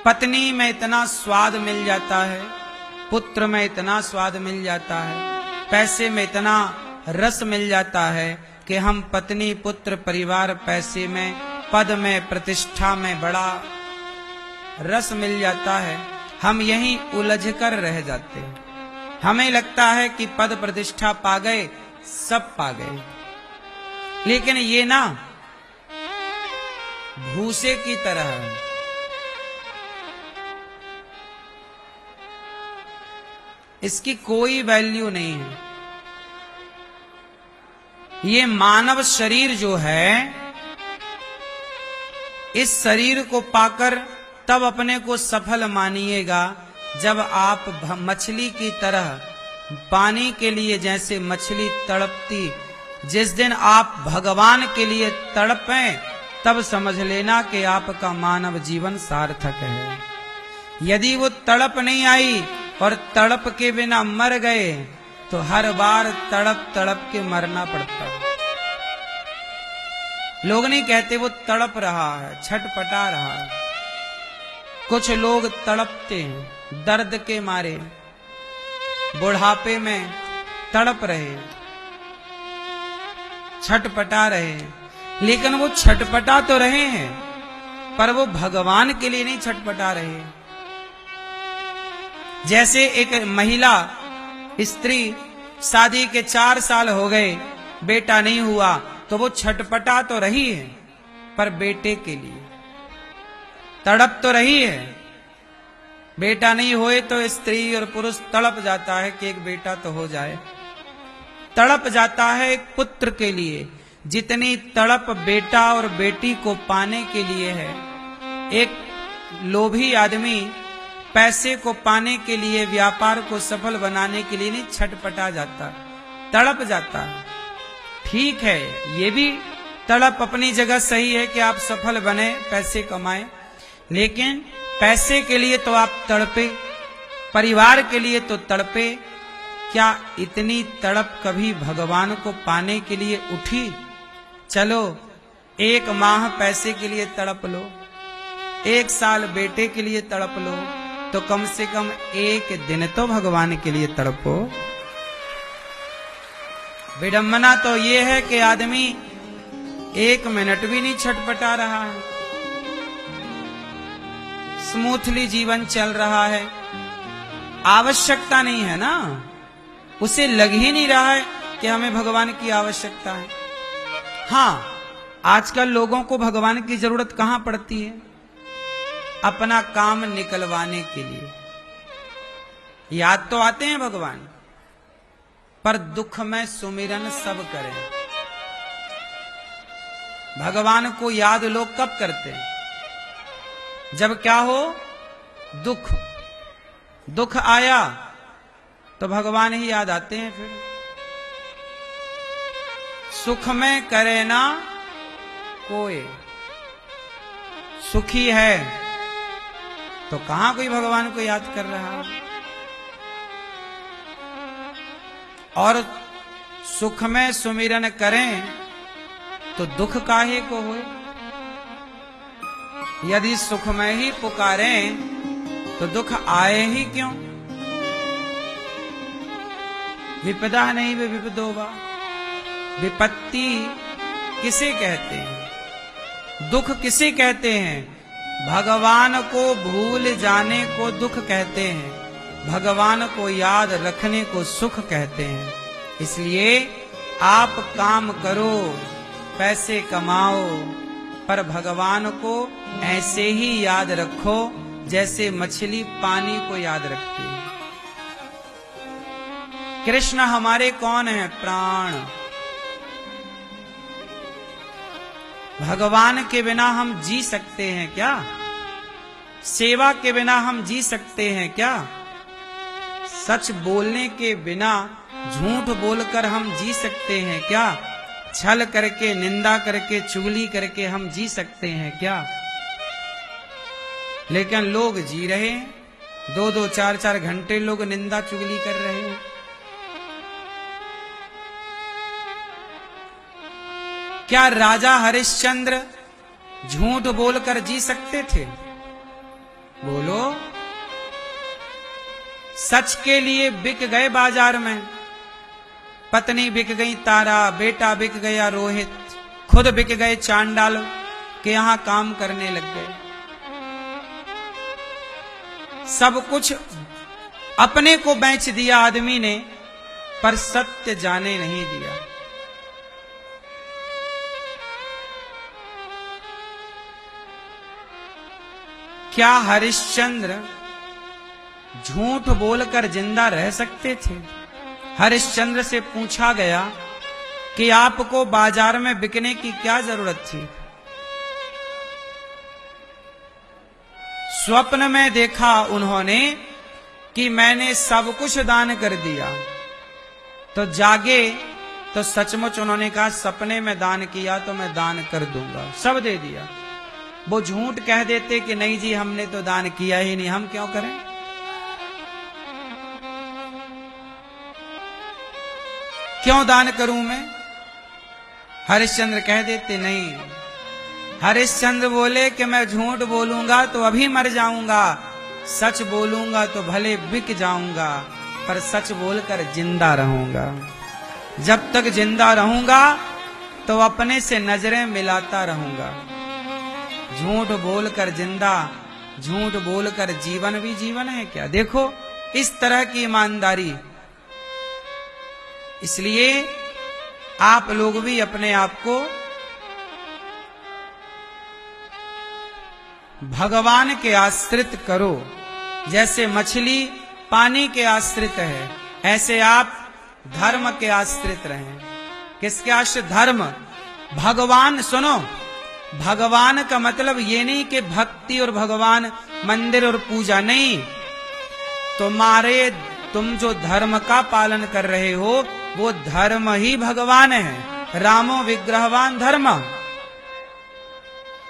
पत्नी में इतना स्वाद मिल जाता है, पुत्र में इतना स्वाद मिल जाता है, पैसे में इतना रस मिल जाता है कि हम पत्नी, पुत्र, परिवार, पैसे में, पद में, प्रतिष्ठा में बड़ा रस मिल जाता है, हम यहीं उलझ कर रह जाते हैं। हमें लगता है कि पद प्रतिष्ठा पा गए, सब पा गए, लेकिन ये ना भूसे की तरह है। इसकी कोई वैल्यू नहीं है। ये मानव शरीर जो है, इस शरीर को पाकर तब अपने को सफल मानिएगा जब आप मछली की तरह पानी के लिए जैसे मछली तड़पती, जिस दिन आप भगवान के लिए तड़पें तब समझ लेना कि आपका मानव जीवन सार्थक है। यदि वो तड़प नहीं आई और तड़प के बिना मर गए तो हर बार तड़प तड़प के मरना पड़ता है। लोग नहीं कहते वो तड़प रहा है, छटपटा रहा है। कुछ लोग तड़पते हैं दर्द के मारे, बुढ़ापे में तड़प रहे, छटपटा रहे, लेकिन वो छटपटा तो रहे हैं पर वो भगवान के लिए नहीं छटपटा रहे। जैसे एक महिला स्त्री शादी के 4 साल हो गए, बेटा नहीं हुआ, तो वो छटपटा तो रही है पर बेटे के लिए तड़प तो रही है। बेटा नहीं होए तो स्त्री और पुरुष तड़प जाता है कि एक बेटा तो हो जाए, तड़प जाता है एक पुत्र के लिए जितनी तड़प बेटा और बेटी को पाने के लिए है। एक लोभी आदमी पैसे को पाने के लिए, व्यापार को सफल बनाने के लिए नहीं छटपटा जाता, तड़प जाता है। ठीक है, ये भी तड़प अपनी जगह सही है कि आप सफल बने, पैसे कमाएं, लेकिन पैसे के लिए तो आप तड़पे, परिवार के लिए तो तड़पे। क्या इतनी तड़प कभी भगवान को पाने के लिए उठी? चलो 1 माह पैसे के लिए तड़प लो, 1 साल बेटे के लिए तड़प लो, तो कम से कम 1 दिन तो भगवान के लिए तड़पो। विडंबना तो ये है कि आदमी 1 मिनट भी नहीं छटपटा रहा है, स्मूथली जीवन चल रहा है, आवश्यकता नहीं है ना, उसे लग ही नहीं रहा है कि हमें भगवान की आवश्यकता है। हाँ, आजकल लोगों को भगवान की जरूरत कहां पड़ती है? अपना काम निकलवाने के लिए याद तो आते हैं भगवान, पर दुख में सुमिरन सब करें। भगवान को याद लोग कब करते हैं? जब क्या हो? दुख आया तो भगवान ही याद आते हैं। फिर सुख में करे ना कोई, सुखी है तो कहां कोई भगवान को याद कर रहा है? और सुख में सुमिरन करें तो दुख काहे को होए? यदि सुख में ही पुकारें तो दुख आए ही क्यों? विपदा नहीं वे विपदो वा, विपत्ति किसे कहते हैं? दुख किसे कहते हैं? भगवान को भूल जाने को दुख कहते हैं, भगवान को याद रखने को सुख कहते हैं। इसलिए आप काम करो, पैसे कमाओ, पर भगवान को ऐसे ही याद रखो जैसे मछली पानी को याद रखती है। कृष्ण हमारे कौन है? प्राण। भगवान के बिना हम जी सकते हैं क्या? सेवा के बिना हम जी सकते हैं क्या? सच बोलने के बिना झूठ बोलकर हम जी सकते हैं क्या? छल करके, निंदा करके, चुगली करके हम जी सकते हैं क्या? लेकिन लोग जी रहे हैं, 2-2, 4-4 घंटे लोग निंदा चुगली कर रहे हैं। क्या राजा हरिश्चंद्र झूठ बोलकर जी सकते थे? बोलो। सच के लिए बिक गए बाजार में, पत्नी बिक गई तारा, बेटा बिक गया रोहित, खुद बिक गए चांडाल के यहां काम करने लग गए। सब कुछ अपने को बेच दिया आदमी ने, पर सत्य जाने नहीं दिया। क्या हरिश्चंद्र झूठ बोलकर जिंदा रह सकते थे? हरिश्चंद्र से पूछा गया कि आपको बाजार में बिकने की क्या जरूरत थी? स्वप्न में देखा उन्होंने कि मैंने सब कुछ दान कर दिया, तो जागे तो सचमुच उन्होंने कहा सपने में दान किया तो मैं दान कर दूंगा, सब दे दिया। वो झूठ कह देते कि नहीं जी हमने तो दान किया ही नहीं, हम क्यों करें? क्यों दान करूं मैं? हरिश्चंद्र कह देते नहीं। हरिश्चंद्र बोले कि मैं झूठ बोलूंगा तो अभी मर जाऊंगा, सच बोलूंगा तो भले बिक जाऊंगा, पर सच बोलकर जिंदा रहूंगा। जब तक जिंदा रहूंगा तो अपने से नजरें मिलाता रहूंगा। झूठ बोलकर जिंदा, झूठ बोलकर जीवन भी जीवन है क्या? देखो इस तरह की ईमानदारी। इसलिए आप लोग भी अपने आप को भगवान के आश्रित करो। जैसे मछली पानी के आश्रित है, ऐसे आप धर्म के आश्रित रहें। किसके आश्रित? धर्म। भगवान, सुनो, भगवान का मतलब ये नहीं कि भक्ति और भगवान मंदिर और पूजा नहीं। तुम जो धर्म का पालन कर रहे हो वो धर्म ही भगवान है। रामो विग्रहवान धर्म।